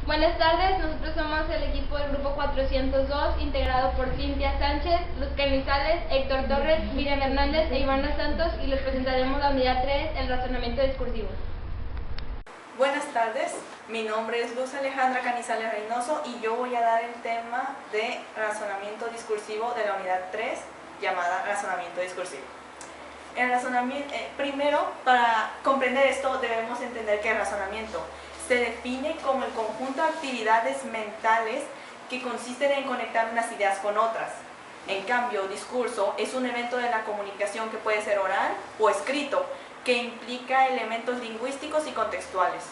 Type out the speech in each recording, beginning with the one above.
Buenas tardes, nosotros somos el equipo del grupo 402, integrado por Cintia Sánchez, Luz Canizales, Héctor Torres, Miriam Hernández e Ivana Santos, y les presentaremos la unidad 3, el razonamiento discursivo. Buenas tardes, mi nombre es Luz Alejandra Canizales Reynoso y yo voy a dar el tema de razonamiento discursivo de la unidad 3, llamada razonamiento discursivo. El razonamiento, primero, para comprender esto debemos entender que el razonamiento se define como el conjunto de actividades mentales que consisten en conectar unas ideas con otras. En cambio, discurso es un evento de la comunicación que puede ser oral o escrito, que implica elementos lingüísticos y contextuales.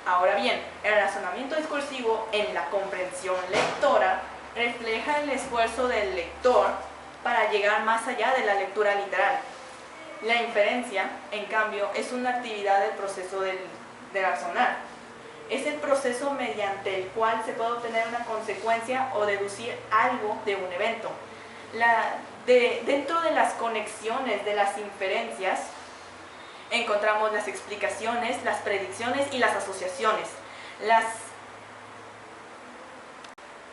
Ahora bien, el razonamiento discursivo en la comprensión lectora refleja el esfuerzo del lector para llegar más allá de la lectura literal. La inferencia, en cambio, es una actividad del proceso de razonar. Es el proceso mediante el cual se puede obtener una consecuencia o deducir algo de un evento. Dentro de las conexiones de las inferencias encontramos las explicaciones, las predicciones y las asociaciones.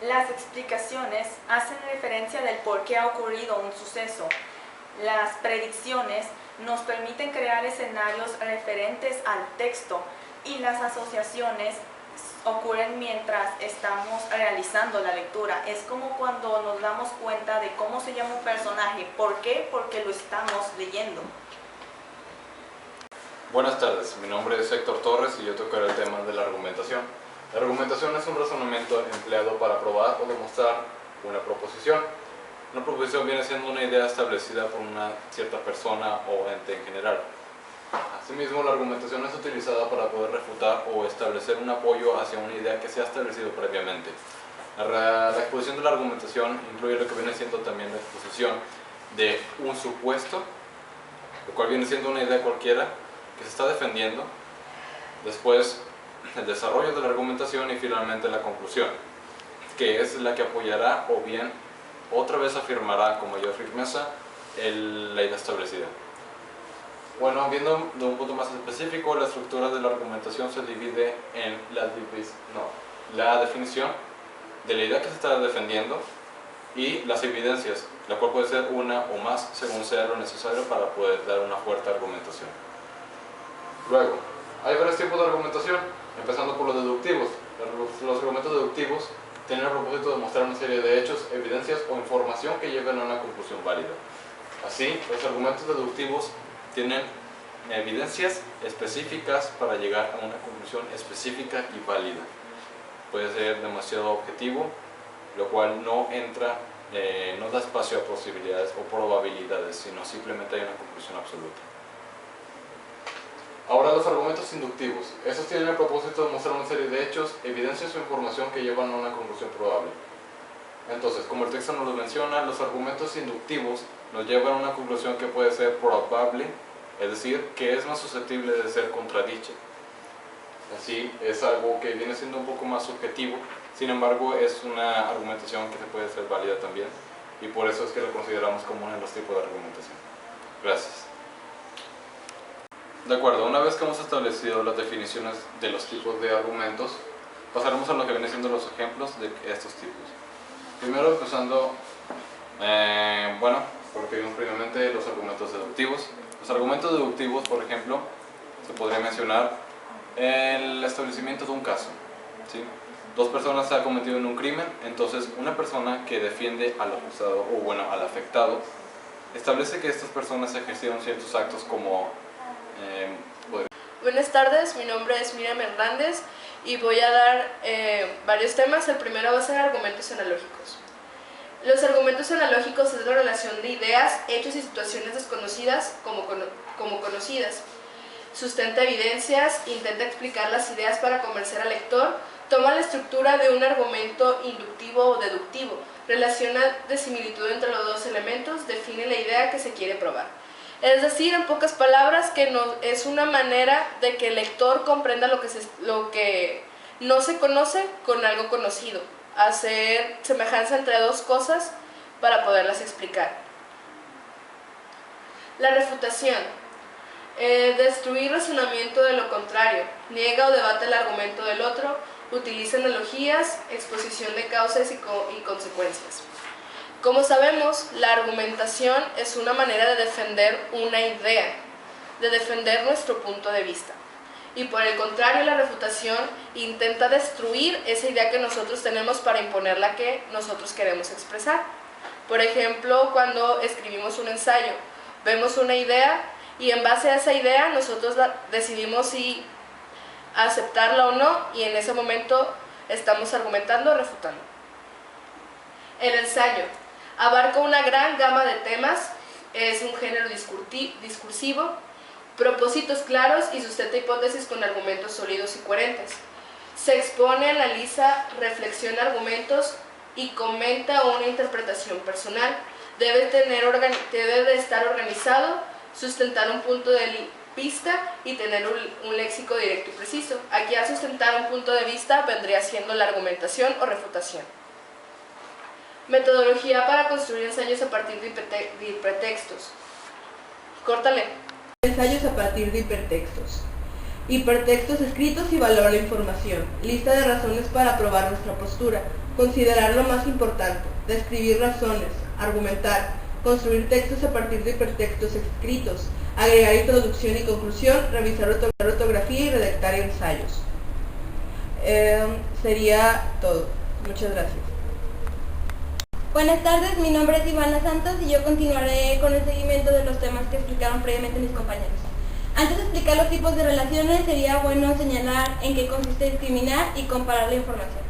Las explicaciones hacen referencia del por qué ha ocurrido un suceso. Las predicciones nos permiten crear escenarios referentes al texto, y las asociaciones ocurren mientras estamos realizando la lectura. Es como cuando nos damos cuenta de cómo se llama un personaje. ¿Por qué? Porque lo estamos leyendo. Buenas tardes, mi nombre es Héctor Torres y yo tocaré el tema de la argumentación. La argumentación es un razonamiento empleado para probar o demostrar una proposición. Una proposición viene siendo una idea establecida por una cierta persona o ente en general. Asimismo, la argumentación es utilizada para poder refutar o establecer un apoyo hacia una idea que se ha establecido previamente. La exposición de la argumentación incluye lo que viene siendo también la exposición de un supuesto, lo cual viene siendo una idea cualquiera que se está defendiendo, después el desarrollo de la argumentación y finalmente la conclusión, que es la que apoyará o bien otra vez afirmará con mayor firmeza la idea establecida. Bueno, viendo de un punto más específico, la estructura de la argumentación se divide en la definición de la idea que se está defendiendo y las evidencias, la cual puede ser una o más según sea lo necesario para poder dar una fuerte argumentación. Luego, hay varios tipos de argumentación, empezando por los deductivos. Los argumentos deductivos tienen el propósito de mostrar una serie de hechos, evidencias o información que lleven a una conclusión válida. Así, los argumentos deductivos tienen evidencias específicas para llegar a una conclusión específica y válida. Puede ser demasiado objetivo, lo cual no da espacio a posibilidades o probabilidades, sino simplemente hay una conclusión absoluta. Ahora, los argumentos inductivos. Estos tienen el propósito de mostrar una serie de hechos, evidencias o información que llevan a una conclusión probable. Entonces, como el texto nos lo menciona, los argumentos inductivos nos llevan a una conclusión que puede ser probable, es decir, que es más susceptible de ser contradicha. Así, es algo que viene siendo un poco más subjetivo, sin embargo, es una argumentación que se puede ser válida también, y por eso es que la consideramos como uno de los tipos de argumentación. Gracias. De acuerdo, una vez que hemos establecido las definiciones de los tipos de argumentos, pasaremos a lo que vienen siendo los ejemplos de estos tipos. Primero, empezando, por lo que vimos previamente, los argumentos deductivos. Los argumentos deductivos, por ejemplo, se podría mencionar el establecimiento de un caso, ¿sí? Dos personas han cometido un crimen, entonces una persona que defiende al acusado, o al afectado, establece que estas personas ejercieron ciertos actos como... Buenas tardes, mi nombre es Miriam Hernández y voy a dar varios temas. El primero va a ser argumentos analógicos. Los argumentos analógicos es la relación de ideas, hechos y situaciones desconocidas como conocidas. Sustenta evidencias, intenta explicar las ideas para convencer al lector, toma la estructura de un argumento inductivo o deductivo, relaciona de similitud entre los dos elementos, define la idea que se quiere probar. Es decir, en pocas palabras, que es una manera de que el lector comprenda lo que no se conoce con algo conocido, hacer semejanza entre dos cosas para poderlas explicar. La refutación. Destruir razonamiento de lo contrario, niega o debate el argumento del otro Utiliza analogías, exposición de causas y consecuencias. Como sabemos, la argumentación es una manera de defender una idea, de defender nuestro punto de vista. Y por el contrario, la refutación intenta destruir esa idea que nosotros tenemos para imponer la que nosotros queremos expresar. Por ejemplo, cuando escribimos un ensayo, vemos una idea y en base a esa idea nosotros decidimos si aceptarla o no, y en ese momento estamos argumentando o refutando. El ensayo abarca una gran gama de temas, es un género discursivo, propósitos claros y sustenta hipótesis con argumentos sólidos y coherentes. Se expone, analiza, reflexiona argumentos y comenta una interpretación personal. Debe de estar organizado, sustentar un punto de vista y tener un léxico directo y preciso. Aquí al sustentar un punto de vista vendría siendo la argumentación o refutación. Metodología para construir ensayos a partir de hipertextos. Córtale. Ensayos a partir de hipertextos. Hipertextos escritos y valor la información. Lista de razones para probar nuestra postura. Considerar lo más importante. Describir razones. Argumentar. Construir textos a partir de hipertextos escritos. Agregar introducción y conclusión. Revisar ortografía y redactar ensayos. Sería todo. Muchas gracias. Buenas tardes, mi nombre es Ivana Santos y yo continuaré con el seguimiento de los temas que explicaron previamente mis compañeros. Antes de explicar los tipos de relaciones, sería bueno señalar en qué consiste discriminar y comparar la información.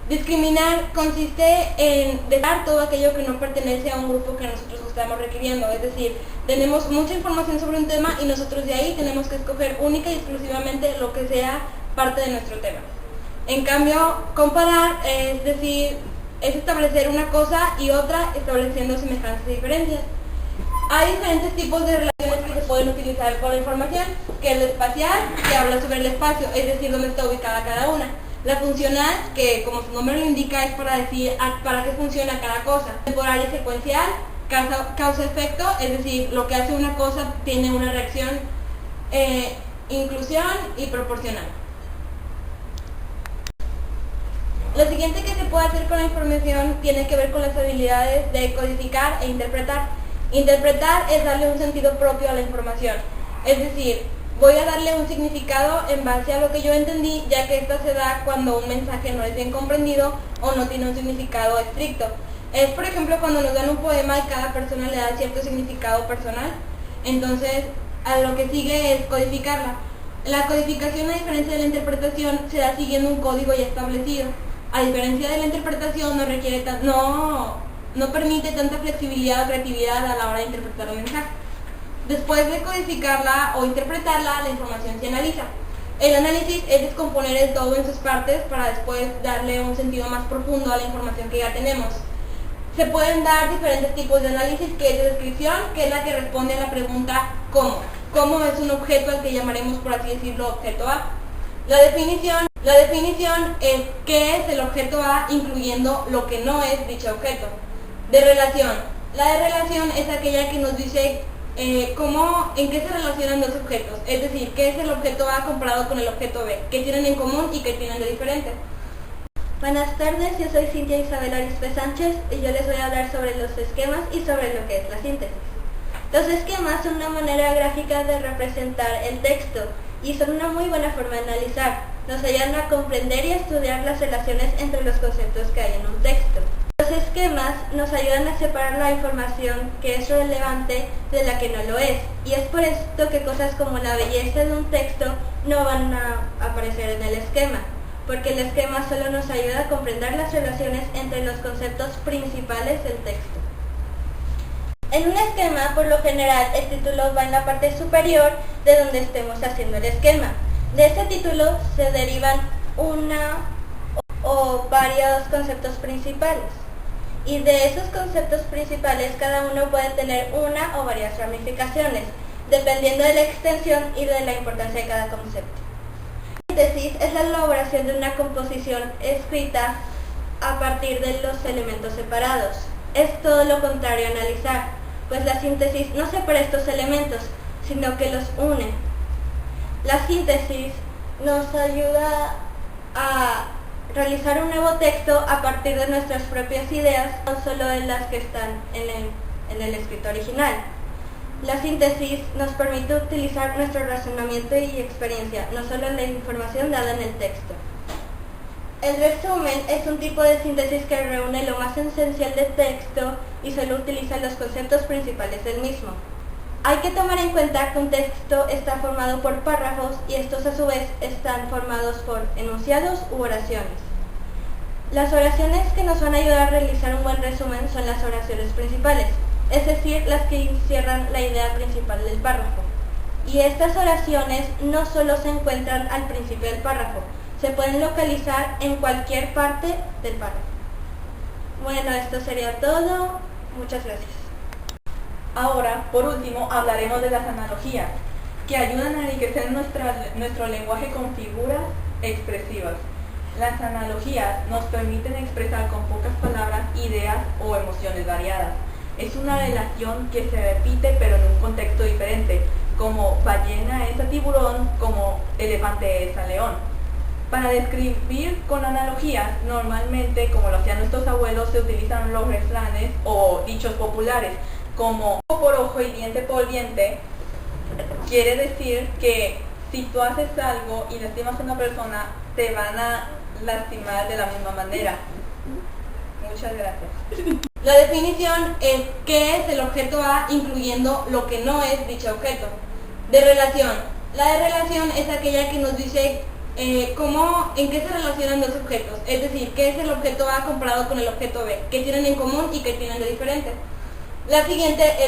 Discriminar consiste en dejar todo aquello que no pertenece a un grupo que nosotros estamos requiriendo, es decir, tenemos mucha información sobre un tema y nosotros de ahí tenemos que escoger única y exclusivamente lo que sea parte de nuestro tema. En cambio, comparar es decir, es establecer una cosa y otra estableciendo semejanzas y diferencias. Hay diferentes tipos de relaciones que se pueden utilizar con la información, que es la espacial, que habla sobre el espacio, es decir, dónde está ubicada cada una. La funcional, que como su nombre lo indica, es para decir para qué funciona cada cosa. Temporal y secuencial, causa-efecto, es decir, lo que hace una cosa tiene una reacción, inclusión y proporcional. Lo siguiente que se puede hacer con la información tiene que ver con las habilidades de codificar e interpretar. Interpretar es darle un sentido propio a la información, es decir, voy a darle un significado en base a lo que yo entendí, ya que esto se da cuando un mensaje no es bien comprendido o no tiene un significado estricto. Es, por ejemplo, cuando nos dan un poema y cada persona le da cierto significado personal, entonces a lo que sigue es codificarla. La codificación, a diferencia de la interpretación, se da siguiendo un código ya establecido. A diferencia de la interpretación, no permite tanta flexibilidad o creatividad a la hora de interpretar el mensaje. Después de codificarla o interpretarla, la información se analiza. El análisis es descomponer el todo en sus partes para después darle un sentido más profundo a la información que ya tenemos. Se pueden dar diferentes tipos de análisis, que es de descripción, que es la que responde a la pregunta ¿cómo? ¿Cómo es un objeto al que llamaremos, por así decirlo, objeto A? La definición es qué es el objeto A, incluyendo lo que no es dicho objeto. De relación. La de relación es aquella que nos dice en qué se relacionan dos objetos, es decir, qué es el objeto A comparado con el objeto B, qué tienen en común y qué tienen de diferente. Buenas tardes, yo soy Cintia Isabel Arispe Sánchez y yo les voy a hablar sobre los esquemas y sobre lo que es la síntesis. Los esquemas son una manera gráfica de representar el texto y son una muy buena forma de analizar. Nos ayudan a comprender y a estudiar las relaciones entre los conceptos que hay en un texto. Los esquemas nos ayudan a separar la información que es relevante de la que no lo es, y es por esto que cosas como la belleza de un texto no van a aparecer en el esquema, porque el esquema solo nos ayuda a comprender las relaciones entre los conceptos principales del texto. En un esquema, por lo general, el título va en la parte superior de donde estemos haciendo el esquema. De este título se derivan una o varios conceptos principales. Y de esos conceptos principales, cada uno puede tener una o varias ramificaciones, dependiendo de la extensión y de la importancia de cada concepto. La síntesis es la elaboración de una composición escrita a partir de los elementos separados. Es todo lo contrario a analizar, pues la síntesis no separa estos elementos, sino que los une. La síntesis nos ayuda a realizar un nuevo texto a partir de nuestras propias ideas, no solo de las que están en el escrito original. La síntesis nos permite utilizar nuestro razonamiento y experiencia, no solo la información dada en el texto. El resumen es un tipo de síntesis que reúne lo más esencial del texto y solo utiliza los conceptos principales del mismo. Hay que tomar en cuenta que un texto está formado por párrafos y estos a su vez están formados por enunciados u oraciones. Las oraciones que nos van a ayudar a realizar un buen resumen son las oraciones principales, es decir, las que encierran la idea principal del párrafo. Y estas oraciones no solo se encuentran al principio del párrafo, se pueden localizar en cualquier parte del párrafo. Bueno, esto sería todo. Muchas gracias. Ahora, por último, hablaremos de las analogías, que ayudan a enriquecer nuestro lenguaje con figuras expresivas. Las analogías nos permiten expresar con pocas palabras ideas o emociones variadas. Es una relación que se repite pero en un contexto diferente, como ballena es a tiburón, como elefante es a león. Para describir con analogías, normalmente, como lo hacían nuestros abuelos, se utilizan los refranes o dichos populares, como ojo por ojo y diente por diente. Quiere decir que si tú haces algo y lastimas a una persona, te van a lastimar de la misma manera. Muchas gracias. La definición es qué es el objeto A, incluyendo lo que no es dicho objeto. De relación. La de relación es aquella que nos dice en qué se relacionan dos objetos, es decir, qué es el objeto A comparado con el objeto B, qué tienen en común y qué tienen de diferente. La siguiente es